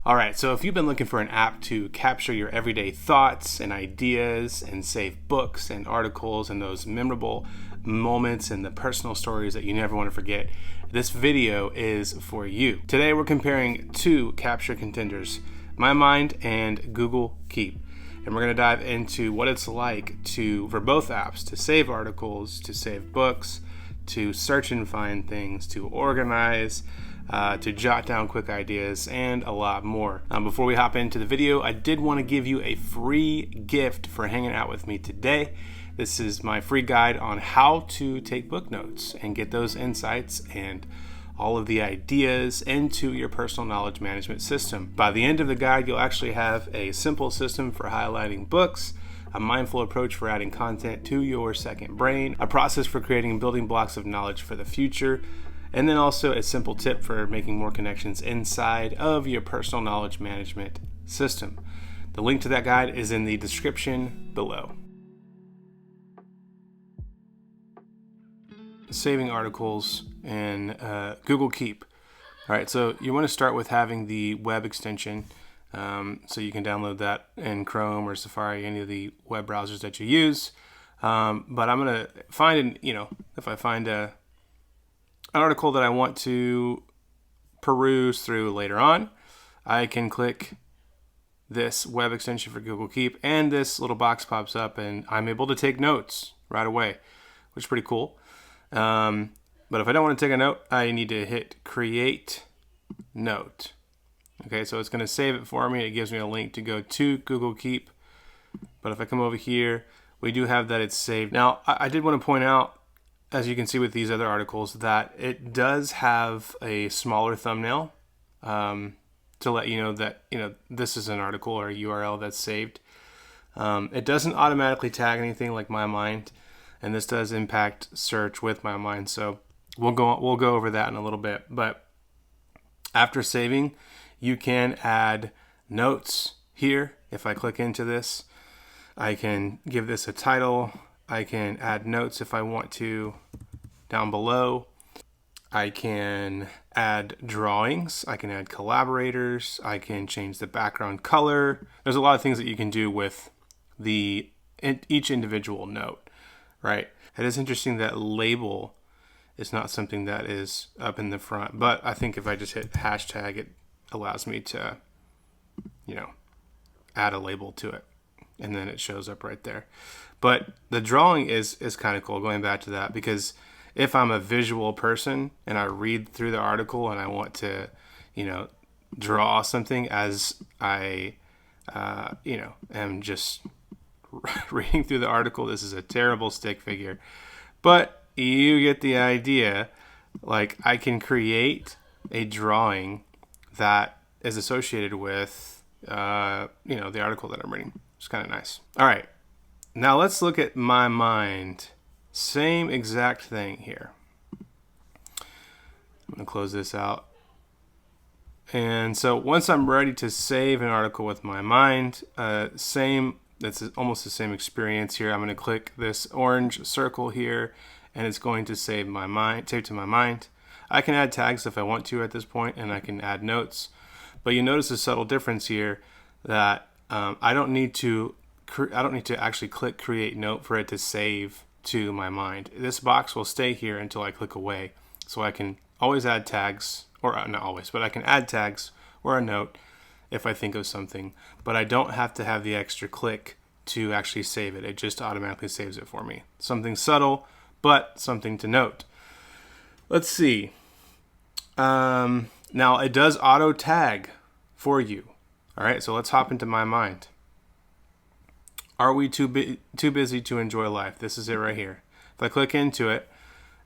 All right, so if you've been looking for an app to capture your everyday thoughts and ideas and save books and articles and those memorable moments and the personal stories that you never want to forget, this video is for you. Today we're comparing two capture contenders, mymind and Google Keep. And we're going to dive into what it's like for both apps to save articles, to save books, to search and find things, to organize, to jot down quick ideas, and a lot more. Before we hop into the video, I did want to give you a free gift for hanging out with me today. This is my free guide on how to take book notes and get those insights and all of the ideas into your personal knowledge management system. By the end of the guide, you'll actually have a simple system for highlighting books, a mindful approach for adding content to your second brain, a process for creating building blocks of knowledge for the future, and then also a simple tip for making more connections inside of your personal knowledge management system. The link to that guide is in the description below. Saving articles in Google Keep. All right, so you want to start with having the web extension, so you can download that in Chrome or Safari, any of the web browsers that you use. But I'm going to find, if I find an article that I want to peruse through later on, I can click this web extension for Google Keep, and this little box pops up, and I'm able to take notes right away, which is pretty cool. But if I don't want to take a note, I need to hit Create Note. Okay, so it's going to save it for me. It gives me a link to go to Google Keep. But if I come over here, we do have that it's saved. Now, I did want to point out, as you can see with these other articles, that it does have a smaller thumbnail to let you know that this is an article or a URL that's saved. It doesn't automatically tag anything like mymind, and this does impact search with mymind. So we'll go over that in a little bit. But after saving, you can add notes here. If I click into this, I can give this a title. I can add notes if I want to down below. I can add drawings. I can add collaborators. I can change the background color. There's a lot of things that you can do with each individual note, right? It is interesting that label is not something that is up in the front, but I think if I just hit hashtag, it allows me to, add a label to it, and then it shows up right there. But the drawing is kind of cool, going back to that, because if I'm a visual person and I read through the article and I want to, draw something as I, am just reading through the article, this is a terrible stick figure. But you get the idea. Like, I can create a drawing that is associated with, the article that I'm reading. It's kind of nice. All right. Now let's look at mymind. Same exact thing here. I'm going to close this out. And so once I'm ready to save an article with mymind, that's almost the same experience here. I'm going to click this orange circle here, and it's going to save to mymind. I can add tags if I want to at this point, and I can add notes. But you notice a subtle difference here that I don't need to actually click Create Note for it to save to mymind. This box will stay here until I click away. So I can always add tags, or not always, but I can add tags or a note if I think of something. But I don't have to have the extra click to actually save it. It just automatically saves it for me. Something subtle, but something to note. Let's see. Now it does auto tag for you. All right, so let's hop into mymind. Are we too busy to enjoy life? This is it right here. If I click into it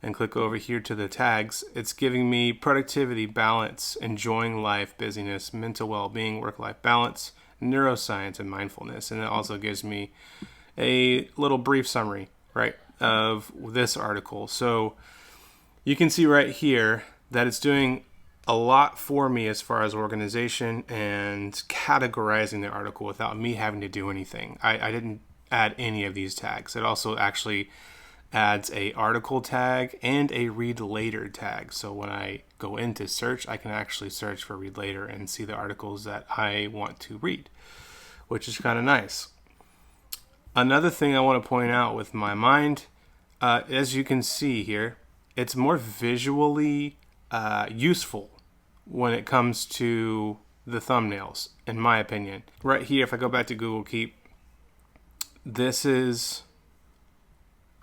and click over here to the tags, it's giving me productivity, balance, enjoying life, busyness, mental well-being, work-life balance, neuroscience, and mindfulness. And it also gives me a little brief summary, right, of this article. So you can see right here that it's doing a lot for me as far as organization and categorizing the article without me having to do anything. I didn't add any of these tags. It also actually adds a article tag and a read later tag. So when I go into search, I can actually search for read later and see the articles that I want to read, which is kind of nice. Another thing I want to point out with mymind, as you can see here, it's more visually useful when it comes to the thumbnails, in my opinion. Right here, if I go back to Google Keep, this is,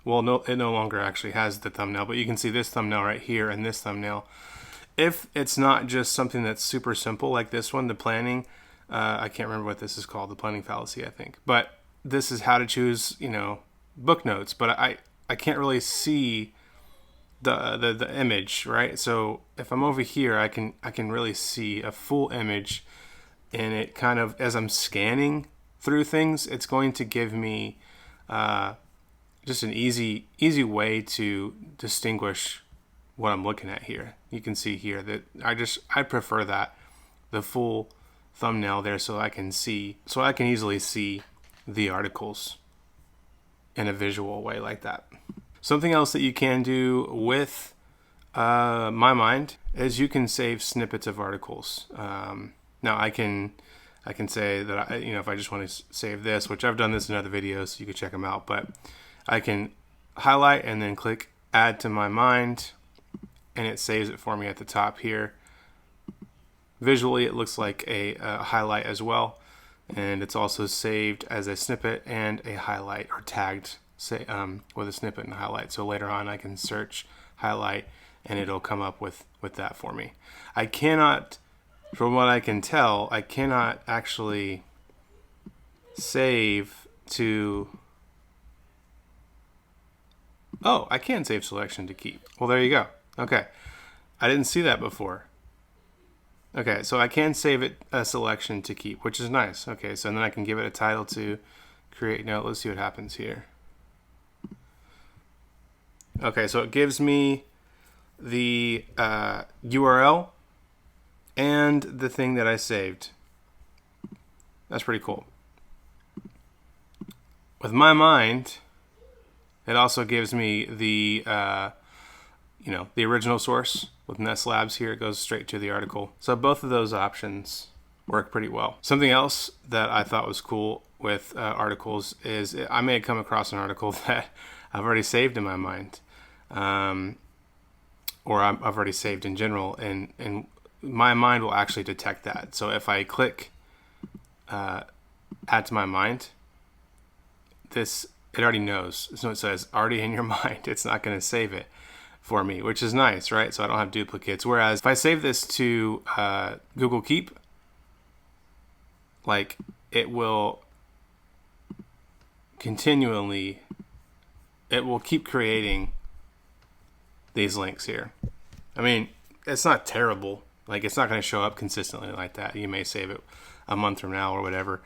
well, no, it no longer actually has the thumbnail, but you can see this thumbnail right here and this thumbnail. If it's not just something that's super simple like this one, the planning, I can't remember what this is called, the planning fallacy, I think. But this is how to choose, book notes. But I can't really see the image, right? So if I'm over here, I can really see a full image, and it kind of, as I'm scanning through things, it's going to give me just an easy way to distinguish what I'm looking at here. You can see here that I prefer that, the full thumbnail there, so I can easily see the articles in a visual way like that. Something else that you can do with mymind is you can save snippets of articles. Now I can say that if I just want to save this, which I've done this in other videos, so you can check them out, but I can highlight and then click add to mymind, and it saves it for me at the top here. Visually, it looks like a highlight as well, and it's also saved as a snippet and a highlight, or tagged with a snippet and a highlight. So later on, I can search highlight, and it'll come up with that for me. I cannot, from what I can tell, I cannot actually save to. Oh, I can save selection to keep. Well, there you go. Okay, I didn't see that before. Okay, so I can save it a selection to keep, which is nice. Okay, so then I can give it a title to create note. Let's see what happens here. Okay, so it gives me the URL and the thing that I saved. That's pretty cool. With mymind, it also gives me the the original source. With Nest Labs here, it goes straight to the article. So both of those options work pretty well. Something else that I thought was cool with articles is I may have come across an article that I've already saved in mymind, or I've already saved in general, and mymind will actually detect that. So if I click add to mymind, it already knows. So it says already in your mind. It's not going to save it for me, which is nice, right? So I don't have duplicates. Whereas if I save this to Google Keep, like, it will continually, it will keep creating these links here. I mean, it's not terrible. Like, it's not going to show up consistently like that. You may save it a month from now or whatever.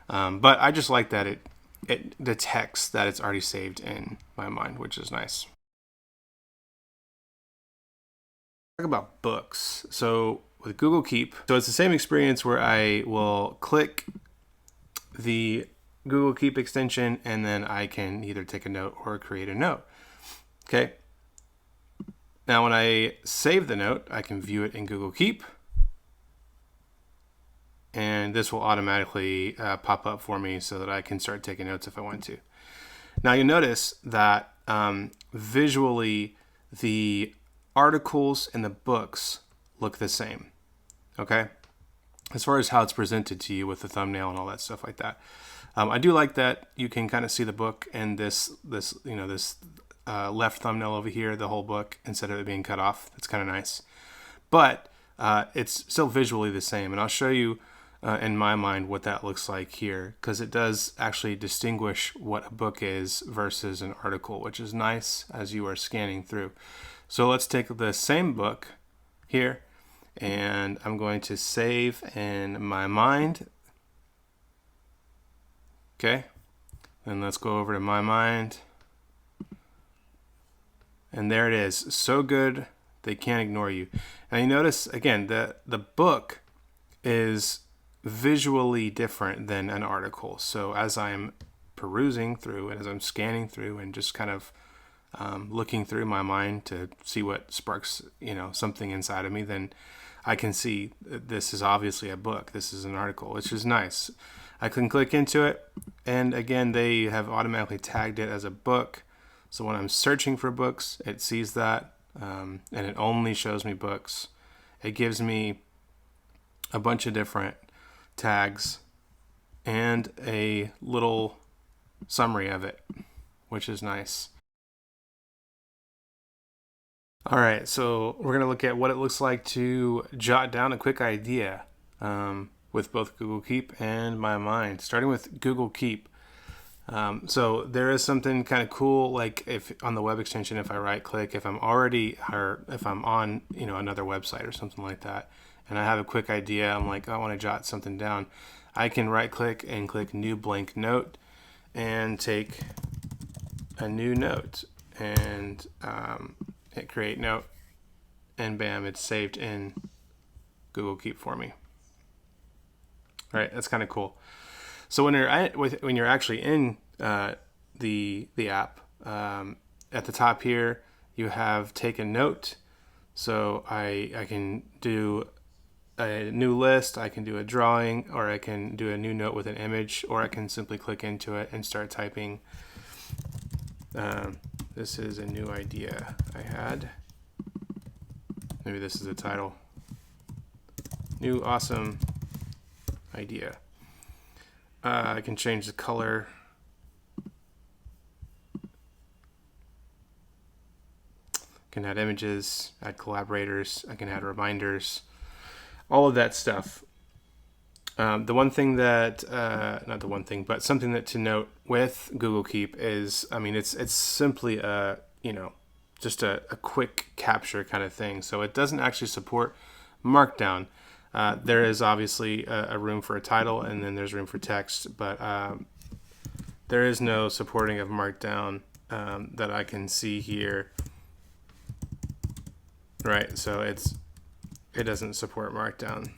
But I just like that it detects that it's already saved in mymind, which is nice. Talk about books. So with Google Keep, so it's the same experience where I will click the Google Keep extension, and then I can either take a note or create a note. Okay. Now when I save the note, I can view it in Google Keep, and this will automatically pop up for me so that I can start taking notes if I want to. Now you'll notice that visually the articles and the books look the same, okay? As far as how it's presented to you with the thumbnail and all that stuff like that. I do like that you can kind of see the book and this left thumbnail over here, the whole book, instead of it being cut off. It's kind of nice. But it's still visually the same, and I'll show you in mymind what that looks like here, because it does actually distinguish what a book is versus an article, which is nice as you are scanning through. So let's take the same book here, and I'm going to save in mymind. Okay, then let's go over to mymind, and there it is. So good they can't ignore you. And you notice again that the book is visually different than an article. So as I'm perusing through and as I'm scanning through and just kind of looking through my mind to see what sparks, something inside of me, then I can see this is obviously a book. This is an article, which is nice. I can click into it, and again, they have automatically tagged it as a book. So when I'm searching for books, it sees that, and it only shows me books. It gives me a bunch of different tags and a little summary of it, which is nice. All right, so we're going to look at what it looks like to jot down a quick idea with both Google Keep and mymind. Starting with Google Keep. So there is something kind of cool, like if on the web extension, if I right click, if I'm on, another website or something like that, and I have a quick idea, I'm like, I want to jot something down. I can right click and click new blank note and take a new note and hit create note, and bam, it's saved in Google Keep for me. All right, that's kind of cool. So when you're actually in the app, at the top here you have take a note. So I can do a new list, I can do a drawing, or I can do a new note with an image, or I can simply click into it and start typing. This is a new idea I had. Maybe this is the title. New awesome idea. I can change the color. Can add images, add collaborators. I can add reminders. All of that stuff. The one thing that, not the one thing, but something that to note with Google Keep is, it's simply just a quick capture kind of thing. So it doesn't actually support Markdown. There is obviously a room for a title, and then there's room for text, but there is no supporting of Markdown that I can see here. Right, so it doesn't support Markdown.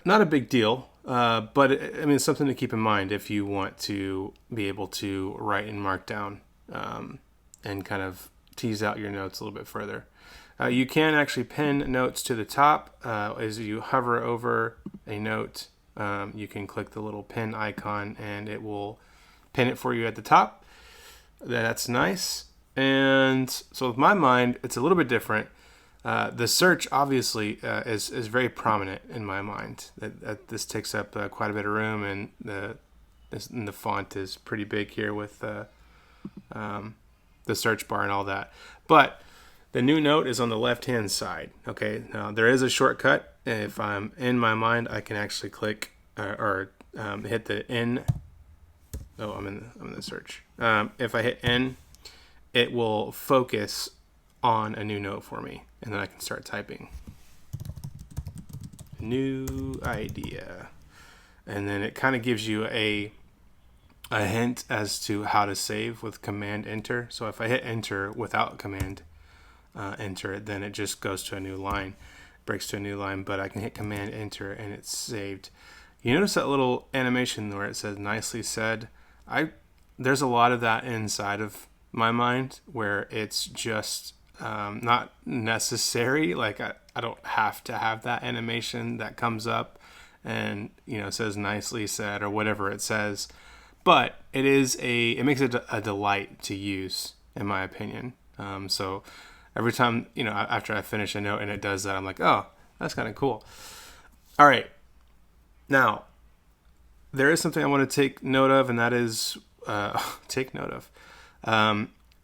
Not a big deal, but it's something to keep in mind if you want to be able to write in Markdown and kind of tease out your notes a little bit further. You can actually pin notes to the top. As you hover over a note, you can click the little pin icon and it will pin it for you at the top. That's nice. And so with mymind, it's a little bit different. The search obviously is very prominent in mymind. This takes up quite a bit of room, and the font is pretty big here with the search bar and all that. But the new note is on the left-hand side. Okay, now there is a shortcut. If I'm in mymind, I can actually click or hit the N. Oh, I'm in the search. If I hit N, it will focus on a new note for me, and then I can start typing. New idea. And then it kind of gives you a hint as to how to save with Command Enter. So if I hit Enter without Command Enter, then it just goes to a new line, breaks to a new line, but I can hit Command Enter and it's saved. You notice that little animation where it says nicely said? There's a lot of that inside of mymind where it's just not necessary. Like I don't have to have that animation that comes up and says nicely said or whatever it says, but it makes it a delight to use, in my opinion. So every time after I finish a note and it does that, I'm like, oh, that's kind of cool. All right, now there is something I want to take note of, and that is take note of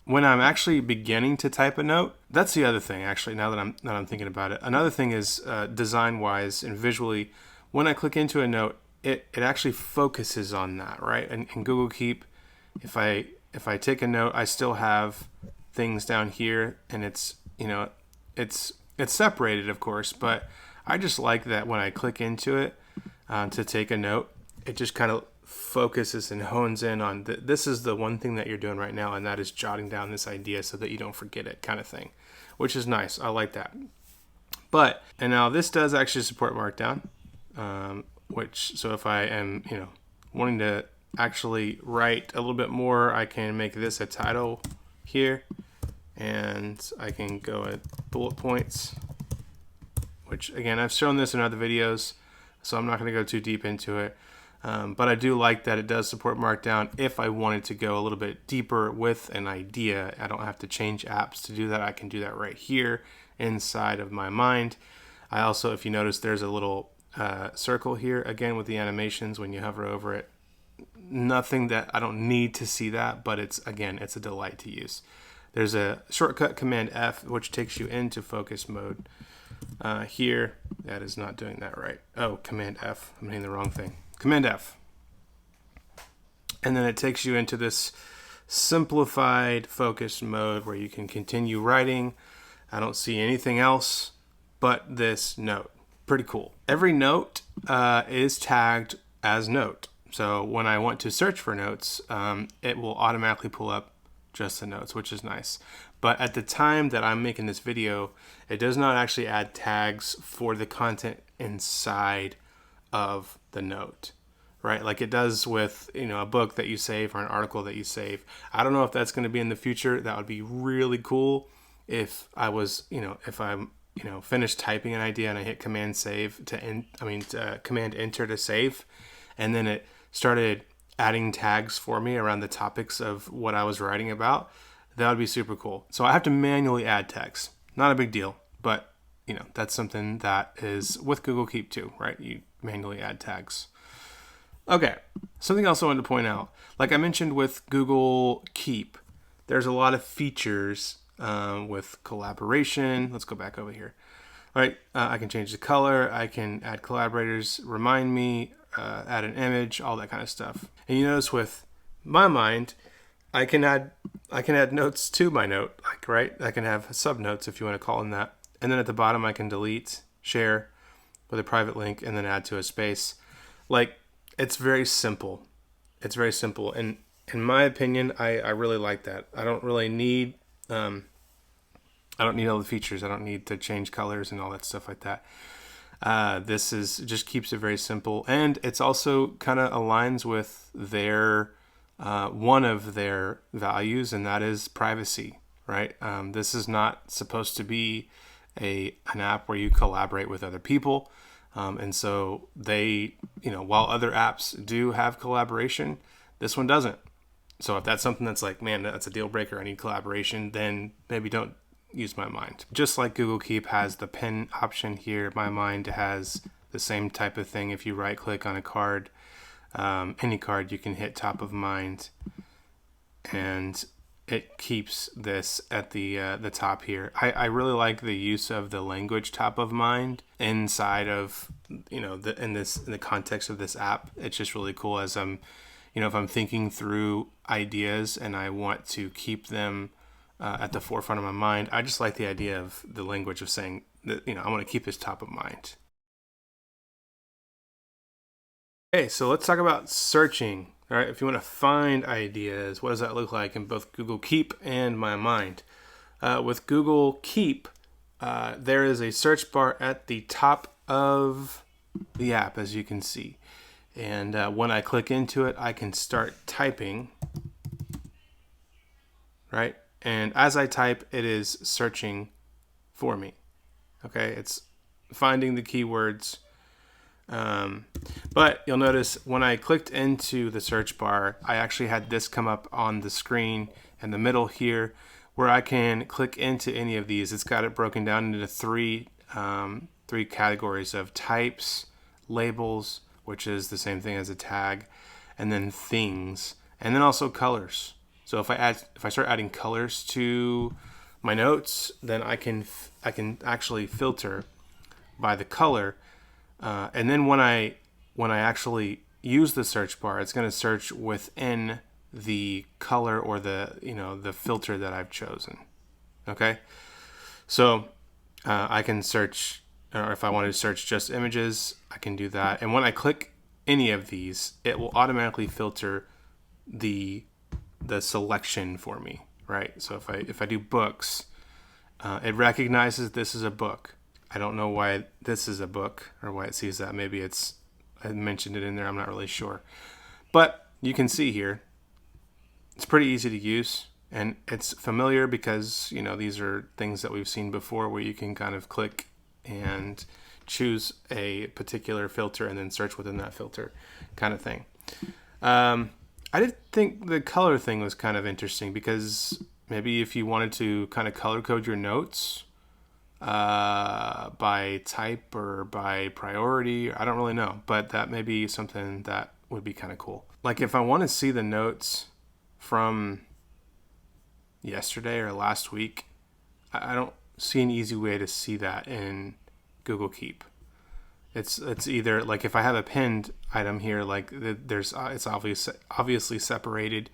when I'm actually beginning to type a note. That's the other thing, actually, now that I'm thinking about it. Another thing is design-wise and visually, when I click into a note, it actually focuses on that, right? And in Google Keep, if I take a note, I still have things down here, and it's separated, of course, but I just like that when I click into it to take a note, it just kind of focuses and hones in on this is the one thing that you're doing right now, and that is jotting down this idea so that you don't forget it, kind of thing, which is nice. I like that. And now this does actually support Markdown, so if I am wanting to actually write a little bit more, I can make this a title here, and I can go at bullet points, which again, I've shown this in other videos, so I'm not going to go too deep into it. But I do like that it does support Markdown if I wanted to go a little bit deeper with an idea. I don't have to change apps to do that. I can do that right here inside of my mind. I also, if you notice, there's a little circle here, again, with the animations when you hover over it. Nothing that I don't need to see that, but it's a delight to use. There's a shortcut, Command F, which takes you into focus mode. Here, that is not doing that right. Oh, Command F, I'm hitting the wrong thing. Command F. And then it takes you into this simplified focus mode where you can continue writing. I don't see anything else but this note. Pretty cool. Every note is tagged as note. So when I want to search for notes, it will automatically pull up just the notes, which is nice. But at the time that I'm making this video, it does not actually add tags for the content inside of the note, right? Like it does with, a book that you save or an article that you save. I don't know if that's going to be in the future. That would be really cool if I was, if I'm, finished typing an idea and I hit Command Save Command Enter to save, and then it started adding tags for me around the topics of what I was writing about. That would be super cool. So I have to manually add tags. Not a big deal, but that's something that is with Google Keep too, right? You manually add tags. Okay, something else I wanted to point out. Like I mentioned with Google Keep, there's a lot of features with collaboration. Let's go back over here. All right, I can change the color. I can add collaborators, remind me, add an image, all that kind of stuff. And you notice with my mind, I can add notes to my note, like, right? I can have subnotes if you want to call them that. And then at the bottom, I can delete, share with a private link, and then add to a space. Like, it's very simple. It's very simple. And in my opinion, I really like that. I don't really need, I don't need all the features. I don't need to change colors and all that stuff like that. This is just keeps it very simple. And it's also kind of aligns with their, one of their values, and that is privacy, right? This is not supposed to be an app where you collaborate with other people. And so they, while other apps do have collaboration, this one doesn't. So if that's something that's like, man, that's a deal breaker, I need collaboration, then maybe don't use My Mind. Just like Google Keep has the pen option here, My Mind has the same type of thing. If you right click on a card, any card, you can hit top of mind, and it keeps this at the top here. I really like the use of the language top of mind inside of in the context of this app. It's just really cool as I'm if I'm thinking through ideas and I want to keep them at the forefront of my mind. I just like the idea of the language of saying that I want to keep this top of mind. Okay, so let's talk about searching. All right, if you want to find ideas, what does that look like in both Google Keep and My Mind? With Google Keep, there is a search bar at the top of the app, as you can see. And when I click into it, I can start typing, right? And as I type, it is searching for me. Okay, it's finding the keywords. But you'll notice when I clicked into the search bar, I actually had this come up on the screen in the middle here where I can click into any of these. It's got it broken down into three categories of types, labels, which is the same thing as a tag, and then things, and then also colors. So if I start adding colors to my notes, then I can actually filter by the color. And then when I actually use the search bar, it's going to search within the color or the filter that I've chosen. Okay, so I can search, or if I want to search just images, I can do that. And when I click any of these, it will automatically filter the selection for me, right? So if I do books, it recognizes this is a book. I don't know why this is a book or why it sees that. Maybe I mentioned it in there. I'm not really sure. But you can see here, it's pretty easy to use, and it's familiar because, these are things that we've seen before where you can kind of click and choose a particular filter and then search within that filter kind of thing. I did think the color thing was kind of interesting because maybe if you wanted to kind of color code your notes by type or by priority, I don't really know, but that may be something that would be kind of cool. Like if I want to see the notes from yesterday or last week, I don't see an easy way to see that in Google Keep. It's either like if I have a pinned item here, like it's obviously separated,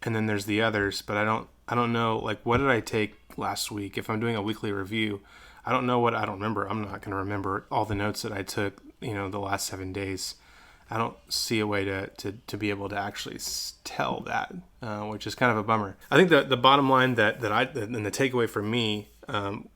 and then there's the others, but I don't know, like, what did I take last week? If I'm doing a weekly review, I don't remember. I'm not going to remember all the notes that I took, the last 7 days. I don't see a way to be able to actually tell that, which is kind of a bummer. I think the bottom line and the takeaway for me,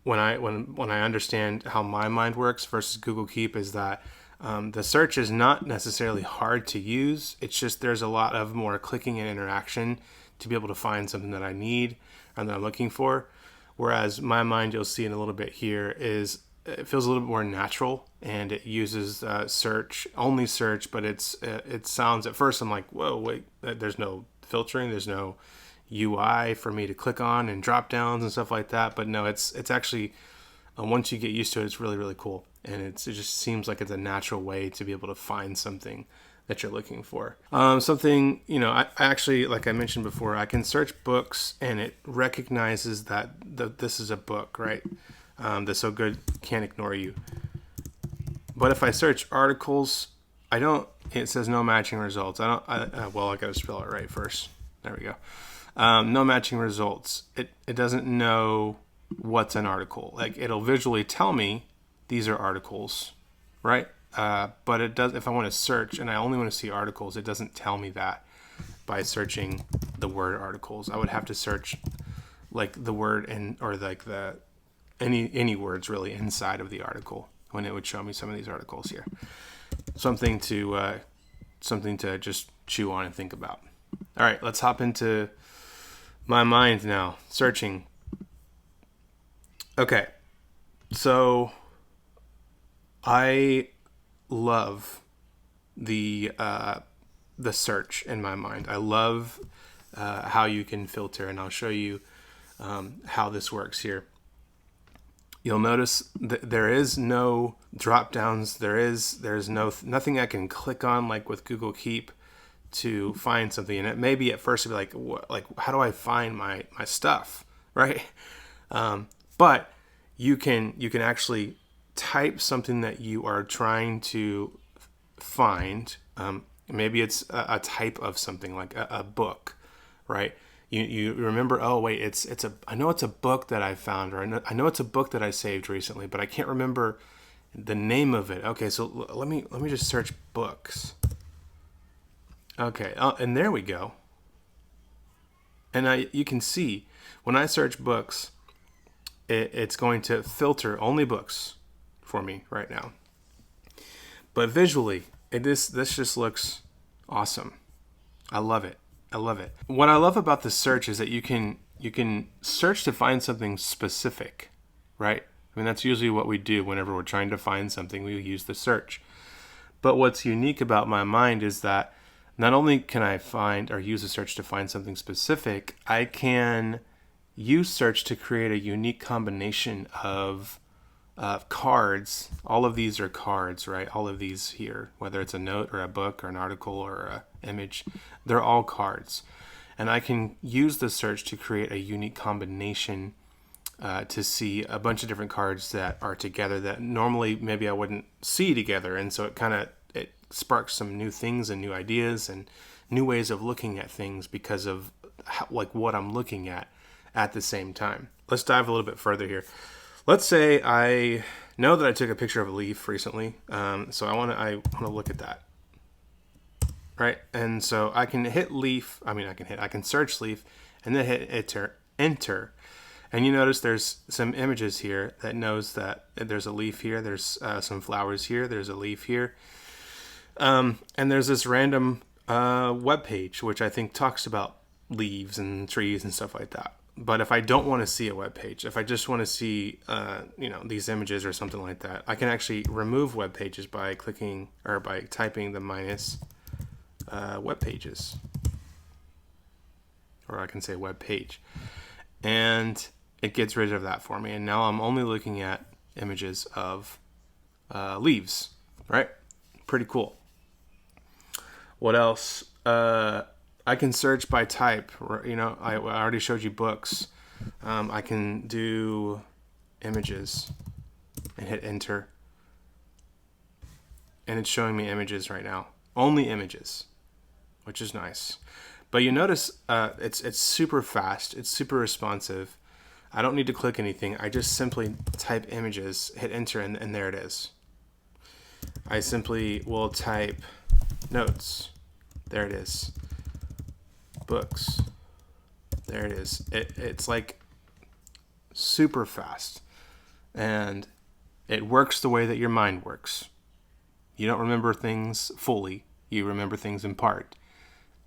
when I understand how mymind works versus Google Keep, is that the search is not necessarily hard to use. It's just there's a lot of more clicking and interaction to be able to find something that I need and that I'm looking for. Whereas mymind, you'll see in a little bit here, it feels a little bit more natural, and it uses only search, but it sounds, at first I'm like, whoa, wait, there's no filtering, there's no UI for me to click on and drop downs and stuff like that. But no, it's actually, once you get used to it, it's really, really cool. And it just seems like it's a natural way to be able to find something that you're looking for. Something, I actually, like I mentioned before, I can search books and it recognizes that this is a book, right? The So Good Can't Ignore You. But if I search articles, it says no matching results. I gotta spell it right first. There we go. No matching results. It doesn't know what's an article. Like, it'll visually tell me these are articles, right? But it does, if I want to search and I only want to see articles, it doesn't tell me that by searching the word articles. I would have to search like the word or like any words really inside of the article when it would show me some of these articles here. Something to just chew on and think about. All right, let's hop into mymind now. Searching. Okay, so I love the search in mymind. I love how you can filter, and I'll show you how this works here. You'll notice that there is no drop downs. There's nothing I can click on like with Google Keep to find something. And it maybe at first it'd be like how do I find my stuff, right? But you can actually type something that you are trying to find. Maybe it's a type of something like a book, right? You remember, oh wait, I know it's a book that I found, or I know it's a book that I saved recently, but I can't remember the name of it. Okay, so let me just search books. Okay, and there we go. And you can see when I search books, it's going to filter only books for me right now. But visually, this just looks awesome. I love it. What I love about the search is that you can search to find something specific, right? I mean, that's usually what we do whenever we're trying to find something. We use the search. But what's unique about mymind is that not only can I find or use a search to find something specific, I can use search to create a unique combination of cards. All of these are cards, right? All of these here, whether it's a note or a book or an article or an image, they're all cards. And I can use the search to create a unique combination to see a bunch of different cards that are together that normally maybe I wouldn't see together. And so it sparks some new things and new ideas and new ways of looking at things because of what I'm looking at the same time. Let's dive a little bit further here. Let's say I know that I took a picture of a leaf recently, so I want to look at that, right? And so I can hit leaf. I can search leaf, and then hit enter, and you notice there's some images here that knows that there's a leaf here. There's some flowers here. There's a leaf here, and there's this random web page, which I think talks about leaves and trees and stuff like that. But if I don't want to see a web page, if I just want to see, these images or something like that, I can actually remove web pages by clicking or by typing the minus web pages, or I can say web page, and it gets rid of that for me. And now I'm only looking at images of leaves, right? Pretty cool. What else? I can search by type. I already showed you books. I can do images and hit enter. And it's showing me images right now. Only images, which is nice. But you notice it's super fast. It's super responsive. I don't need to click anything. I just simply type images, hit enter, and there it is. I simply will type notes. There it is. Books. There it is. It's like super fast. And it works the way that your mind works. You don't remember things fully. You remember things in part.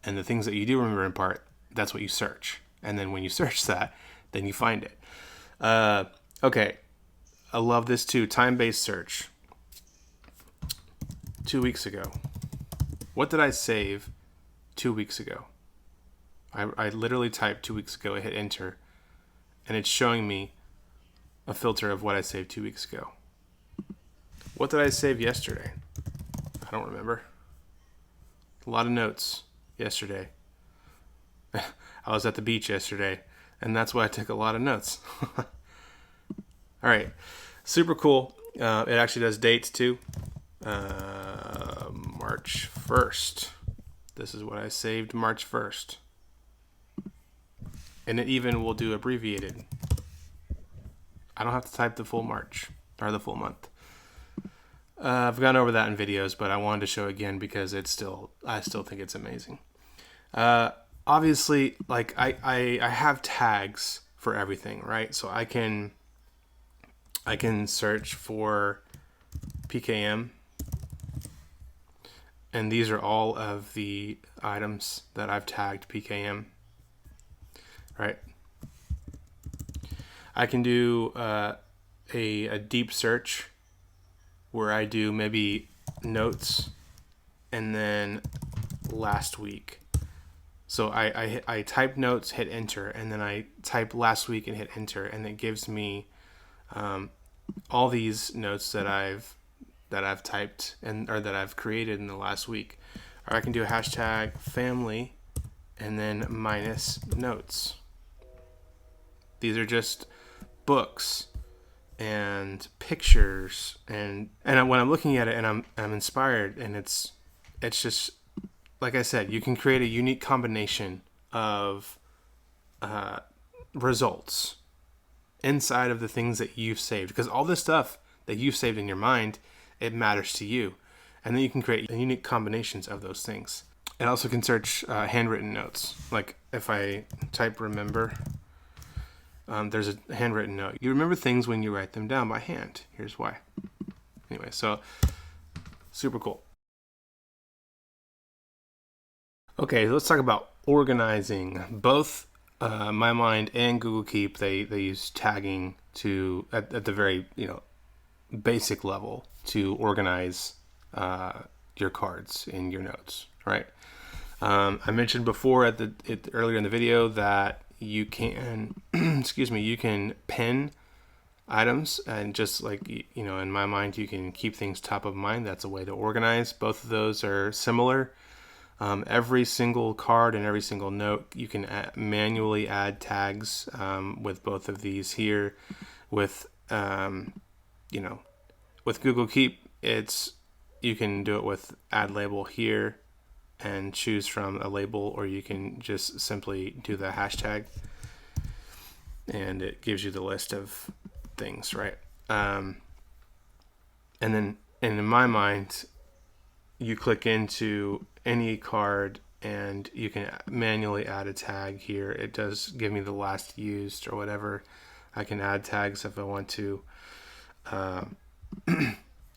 And the things that you do remember in part, that's what you search. And then when you search that, then you find it. Okay. I love this too. Time-based search. 2 weeks ago. What did I save 2 weeks ago? I literally typed 2 weeks ago, I hit enter, and it's showing me a filter of what I saved 2 weeks ago. What did I save yesterday? I don't remember. A lot of notes yesterday. I was at the beach yesterday, and that's why I took a lot of notes. All right, super cool. It actually does dates too. March 1st. This is what I saved March 1st. And it even will do abbreviated. I don't have to type the full March or the full month. I've gone over that in videos, but I wanted to show again because I still think it's amazing. Obviously, like I have tags for everything, right? So I can search for PKM, and these are all of the items that I've tagged PKM. Right. I can do a deep search where I do maybe notes and then last week. So I type notes, hit enter, and then I type last week and hit enter, and it gives me all these notes that I've typed or that I've created in the last week. Or I can do a hashtag family and then minus notes. These are just books and pictures, and when I'm looking at it and I'm inspired, and it's just like I said, you can create a unique combination of results inside of the things that you've saved, because all this stuff that you've saved in your mind, it matters to you, and then you can create unique combinations of those things. It also can search handwritten notes. Like if I type remember. There's a handwritten note. You remember things when you write them down by hand. Here's why. Anyway, so super cool. Okay, let's talk about organizing. Both mymind and Google Keep, they use tagging to at the very basic level to organize your cards in your notes. Right. I mentioned before earlier in the video that you can you can pin items, and just like in mymind you can keep things top of mind. That's a way to organize. Both of those are similar. Every single card and every single note you can manually add tags with both of these here. With with Google Keep, you can do it with add label here and choose from a label, or you can just simply do the hashtag and it gives you the list of things, right? And in mymind, you click into any card and you can manually add a tag here. It does give me the last used or whatever. I can add tags if I want to.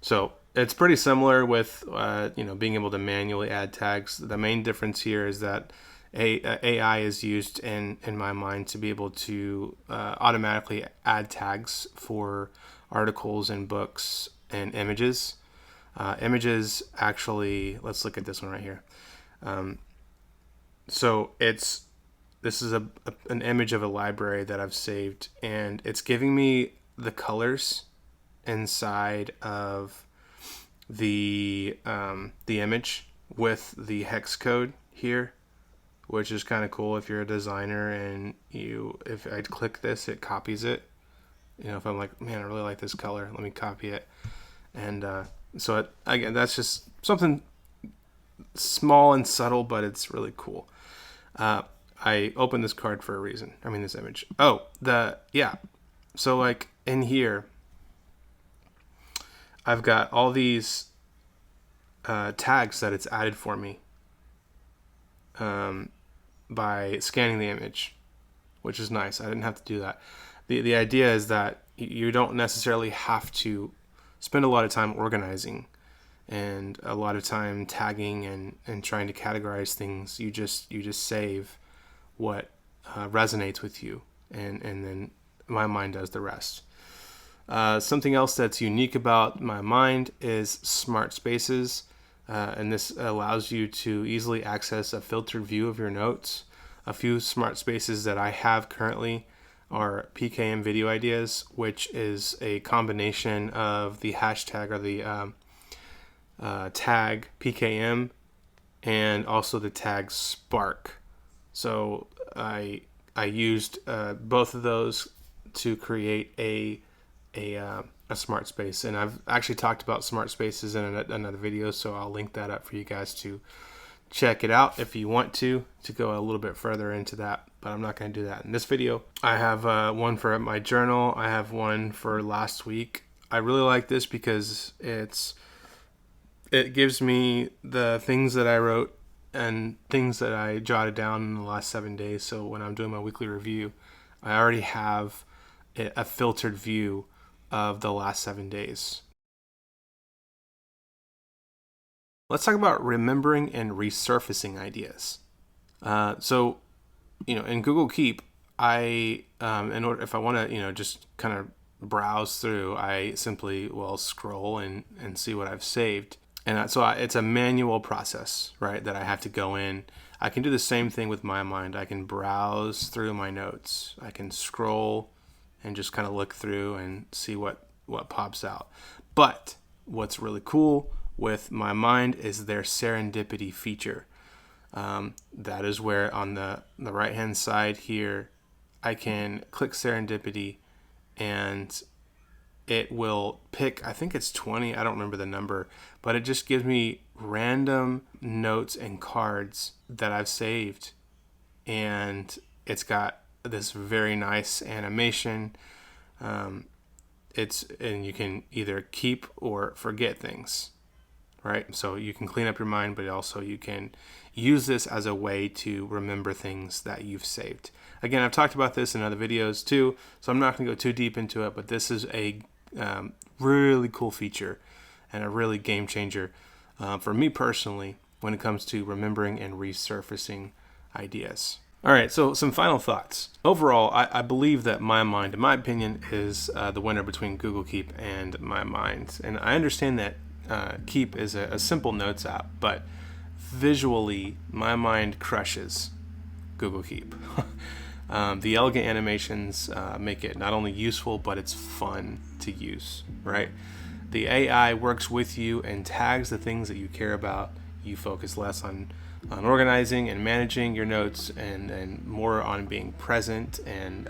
So it's pretty similar with being able to manually add tags. The main difference here is that AI is used in my mind to be able to automatically add tags for articles and books and images. Images actually, let's look at this one right here. So this is an image of a library that I've saved, and it's giving me the colors inside of the image with the hex code here, which is kind of cool if you're a designer and if I click this, it copies it. If I'm like, man, I really like this color, let me copy it. And so again, that's just something small and subtle, but it's really cool. I opened this card for a reason. I mean, this image. So like in here, I've got all these tags that it's added for me by scanning the image, which is nice. I didn't have to do that. The idea is that you don't necessarily have to spend a lot of time organizing and a lot of time tagging and trying to categorize things. You just save what resonates with you, and then my mind does the rest. Something else that's unique about my mind is smart spaces, and this allows you to easily access a filtered view of your notes. A few smart spaces that I have currently are PKM video ideas, which is a combination of the hashtag or the tag PKM and also the tag Spark. So I used both of those to create a smart space, and I've actually talked about smart spaces in another video, so I'll link that up for you guys to check it out if you want to go a little bit further into that, but I'm not going to do that in this video. I have one for my journal. I have one for last week. I really like this because it gives me the things that I wrote and things that I jotted down in the last 7 days. So when I'm doing my weekly review, I already have a filtered view of the last 7 days. Let's talk about remembering and resurfacing ideas. So in Google Keep, if I want to, just kind of browse through, I simply will scroll and see what I've saved. And so it's a manual process, right, that I have to go in. I can do the same thing with my mind. I can browse through my notes. I can scroll and just kind of look through and see what pops out. But what's really cool with my mind is their serendipity feature. That is where on the right hand side here, I can click serendipity and it will pick, I think it's 20, I don't remember the number, but it just gives me random notes and cards that I've saved. And it's got this very nice animation. And you can either keep or forget things, right? So you can clean up your mind, but also you can use this as a way to remember things that you've saved. Again, I've talked about this in other videos too, so I'm not going to go too deep into it, but this is a really cool feature and a really game changer for me personally when it comes to remembering and resurfacing ideas. All right, so some final thoughts. Overall, I believe that my mind, in my opinion, is the winner between Google Keep and my mind. And I understand that Keep is a simple notes app, but visually, my mind crushes Google Keep. The elegant animations make it not only useful, but it's fun to use, right? The AI works with you and tags the things that you care about. You focus less on organizing and managing your notes and more on being present, and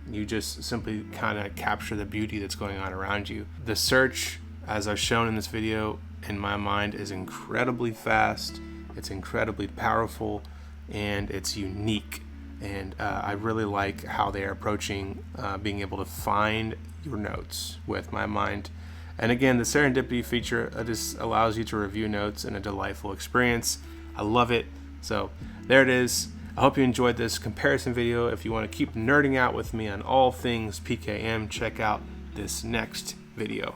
you just simply kind of capture the beauty that's going on around you. The search, as I've shown in this video, in my mind is incredibly fast, it's incredibly powerful, and it's unique. And I really like how they're approaching being able to find your notes with my mind. And again, the serendipity feature just allows you to review notes in a delightful experience. I love it. So there it is. I hope you enjoyed this comparison video. If you want to keep nerding out with me on all things PKM, check out this next video.